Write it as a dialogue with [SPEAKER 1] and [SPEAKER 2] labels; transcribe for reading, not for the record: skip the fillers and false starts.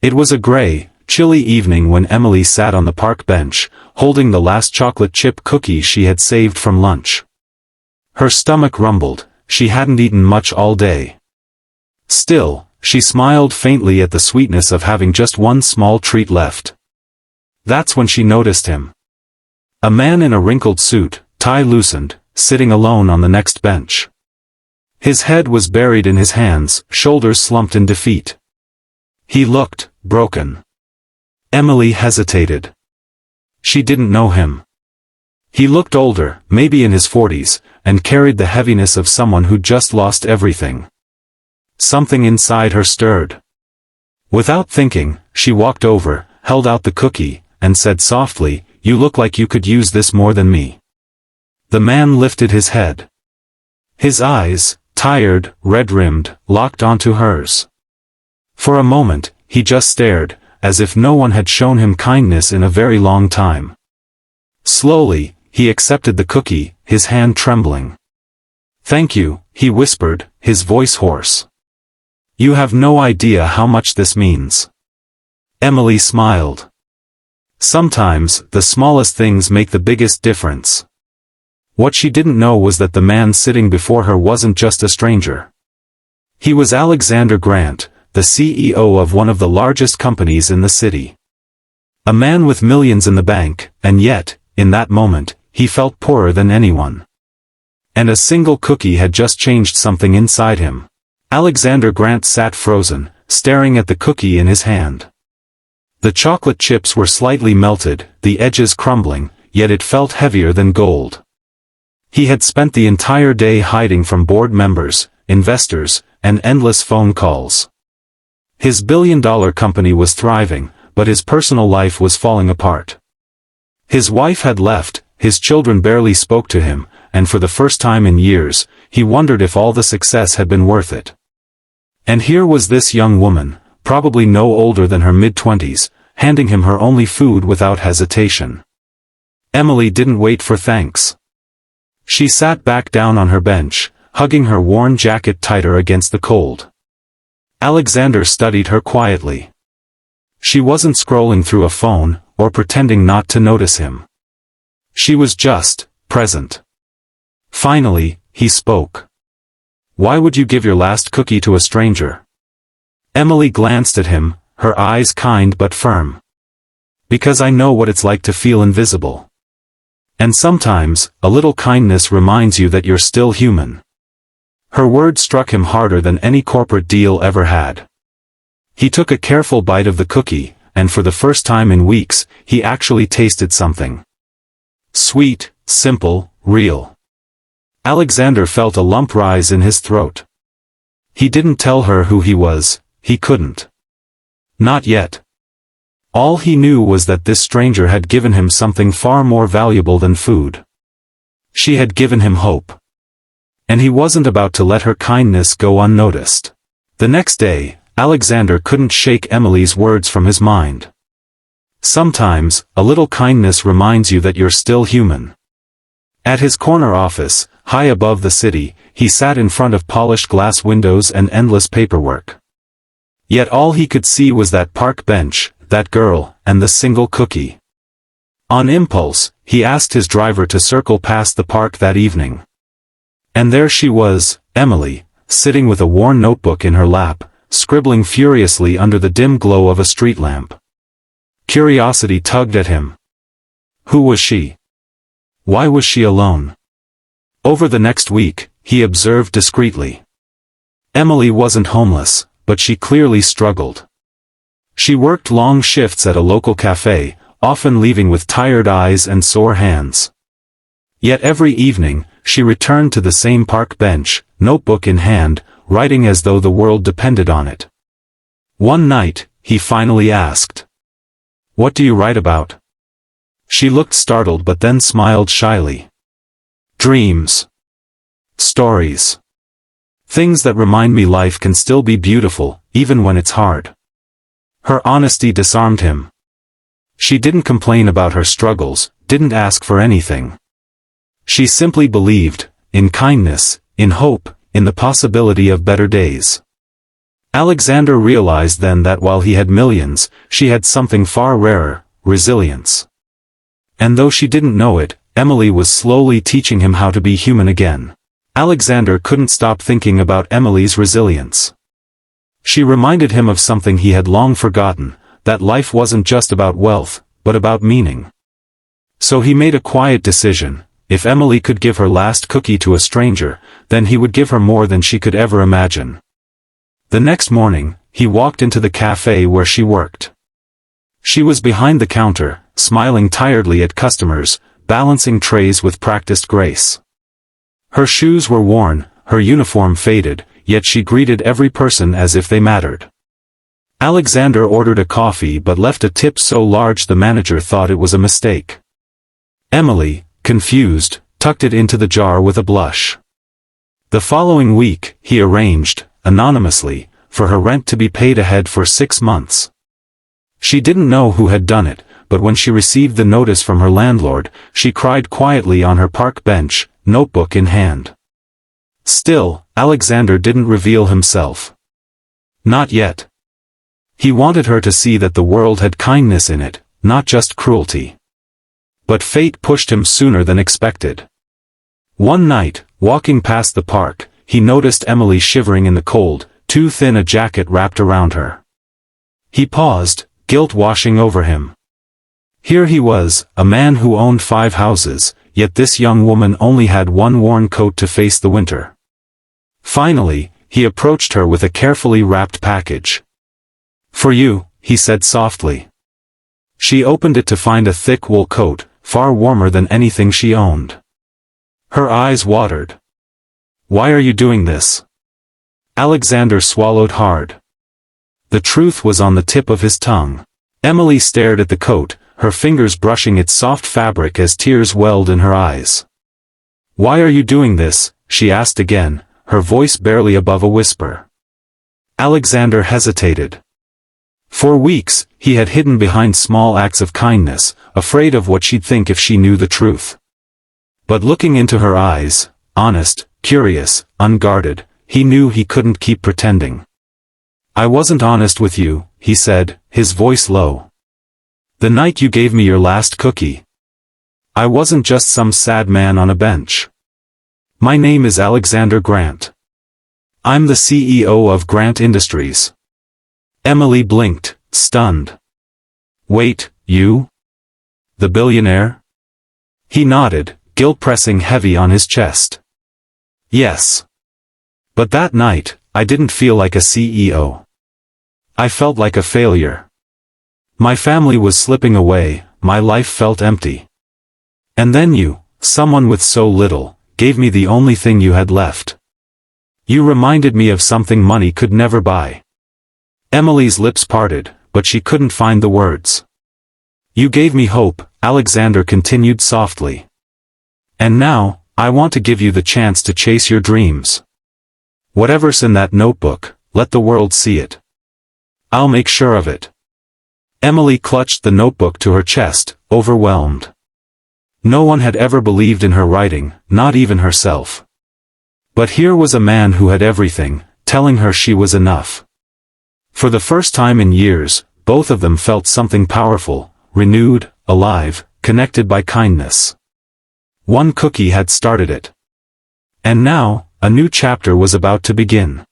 [SPEAKER 1] It was a gray, chilly evening when Emily sat on the park bench, holding the last chocolate chip cookie she had saved from lunch. Her stomach rumbled, she hadn't eaten much all day. Still, she smiled faintly at the sweetness of having just one small treat left. That's when she noticed him. A man in a wrinkled suit, tie loosened, sitting alone on the next bench. His head was buried in his hands, shoulders slumped in defeat. He looked broken. Emily hesitated. She didn't know him. He looked older, maybe in his 40s, and carried the heaviness of someone who'd just lost everything. Something inside her stirred. Without thinking, she walked over, held out the cookie, and said softly, "You look like you could use this more than me." The man lifted his head. His eyes, tired, red-rimmed, locked onto hers. For a moment, he just stared, as if no one had shown him kindness in a very long time. Slowly, he accepted the cookie, his hand trembling. "Thank you," he whispered, his voice hoarse. "You have no idea how much this means." Emily smiled. Sometimes, the smallest things make the biggest difference. What she didn't know was that the man sitting before her wasn't just a stranger. He was Alexander Grant, the CEO of one of the largest companies in the city. A man with millions in the bank, and yet, in that moment, he felt poorer than anyone. And a single cookie had just changed something inside him. Alexander Grant sat frozen, staring at the cookie in his hand. The chocolate chips were slightly melted, the edges crumbling, yet it felt heavier than gold. He had spent the entire day hiding from board members, investors, and endless phone calls. His billion-dollar company was thriving, but his personal life was falling apart. His wife had left, his children barely spoke to him, and for the first time in years, he wondered if all the success had been worth it. And here was this young woman, probably no older than her mid-20s, handing him her only food without hesitation. Emily didn't wait for thanks. She sat back down on her bench, hugging her worn jacket tighter against the cold. Alexander studied her quietly. She wasn't scrolling through a phone, or pretending not to notice him. She was just present. Finally, he spoke. "Why would you give your last cookie to a stranger?" Emily glanced at him, her eyes kind but firm. "Because I know what it's like to feel invisible. And sometimes, a little kindness reminds you that you're still human." Her words struck him harder than any corporate deal ever had. He took a careful bite of the cookie, and for the first time in weeks, he actually tasted something. Sweet, simple, real. Alexander felt a lump rise in his throat. He didn't tell her who he was, he couldn't. Not yet. All he knew was that this stranger had given him something far more valuable than food. She had given him hope. And he wasn't about to let her kindness go unnoticed. The next day, Alexander couldn't shake Emily's words from his mind. Sometimes, a little kindness reminds you that you're still human. At his corner office, high above the city, he sat in front of polished glass windows and endless paperwork. Yet all he could see was that park bench, that girl, and the single cookie. On impulse, he asked his driver to circle past the park that evening. And there she was, Emily, sitting with a worn notebook in her lap, scribbling furiously under the dim glow of a street lamp. Curiosity tugged at him. Who was she? Why was she alone? Over the next week, he observed discreetly. Emily wasn't homeless, but she clearly struggled. She worked long shifts at a local cafe, often leaving with tired eyes and sore hands. Yet every evening, she returned to the same park bench, notebook in hand, writing as though the world depended on it. One night, he finally asked, "What do you write about?" She looked startled but then smiled shyly. "Dreams. Stories. Things that remind me life can still be beautiful, even when it's hard." Her honesty disarmed him. She didn't complain about her struggles, didn't ask for anything. She simply believed, in kindness, in hope, in the possibility of better days. Alexander realized then that while he had millions, she had something far rarer, resilience. And though she didn't know it, Emily was slowly teaching him how to be human again. Alexander couldn't stop thinking about Emily's resilience. She reminded him of something he had long forgotten, that life wasn't just about wealth, but about meaning. So he made a quiet decision: if Emily could give her last cookie to a stranger, then he would give her more than she could ever imagine. The next morning, he walked into the cafe where she worked. She was behind the counter, smiling tiredly at customers, balancing trays with practiced grace. Her shoes were worn, her uniform faded, yet she greeted every person as if they mattered. Alexander ordered a coffee but left a tip so large the manager thought it was a mistake. Emily, confused, tucked it into the jar with a blush. The following week, he arranged, anonymously, for her rent to be paid ahead for 6 months. She didn't know who had done it, but when she received the notice from her landlord, she cried quietly on her park bench, notebook in hand. Still, Alexander didn't reveal himself. Not yet. He wanted her to see that the world had kindness in it, not just cruelty. But fate pushed him sooner than expected. One night, walking past the park, he noticed Emily shivering in the cold, too thin a jacket wrapped around her. He paused, guilt washing over him. Here he was, a man who owned 5 houses, yet this young woman only had one worn coat to face the winter. Finally, he approached her with a carefully wrapped package. "For you," he said softly. She opened it to find a thick wool coat, far warmer than anything she owned. Her eyes watered. "Why are you doing this?" Alexander swallowed hard. The truth was on the tip of his tongue. Emily stared at the coat, her fingers brushing its soft fabric as tears welled in her eyes. "Why are you doing this?" she asked again, her voice barely above a whisper. Alexander hesitated. For weeks, he had hidden behind small acts of kindness, afraid of what she'd think if she knew the truth. But looking into her eyes, honest, curious, unguarded, he knew he couldn't keep pretending. "I wasn't honest with you," he said, his voice low. "The night you gave me your last cookie. I wasn't just some sad man on a bench. My name is Alexander Grant. I'm the CEO of Grant Industries." Emily blinked, stunned. "Wait, you? The billionaire?" He nodded, guilt pressing heavy on his chest. "Yes. But that night, I didn't feel like a CEO. I felt like a failure. My family was slipping away, my life felt empty. And then you, someone with so little, gave me the only thing you had left. You reminded me of something money could never buy." Emily's lips parted, but she couldn't find the words. "You gave me hope," Alexander continued softly. "And now, I want to give you the chance to chase your dreams. Whatever's in that notebook, let the world see it. I'll make sure of it." Emily clutched the notebook to her chest, overwhelmed. No one had ever believed in her writing, not even herself. But here was a man who had everything, telling her she was enough. For the first time in years, both of them felt something powerful, renewed, alive, connected by kindness. One cookie had started it. And now, a new chapter was about to begin.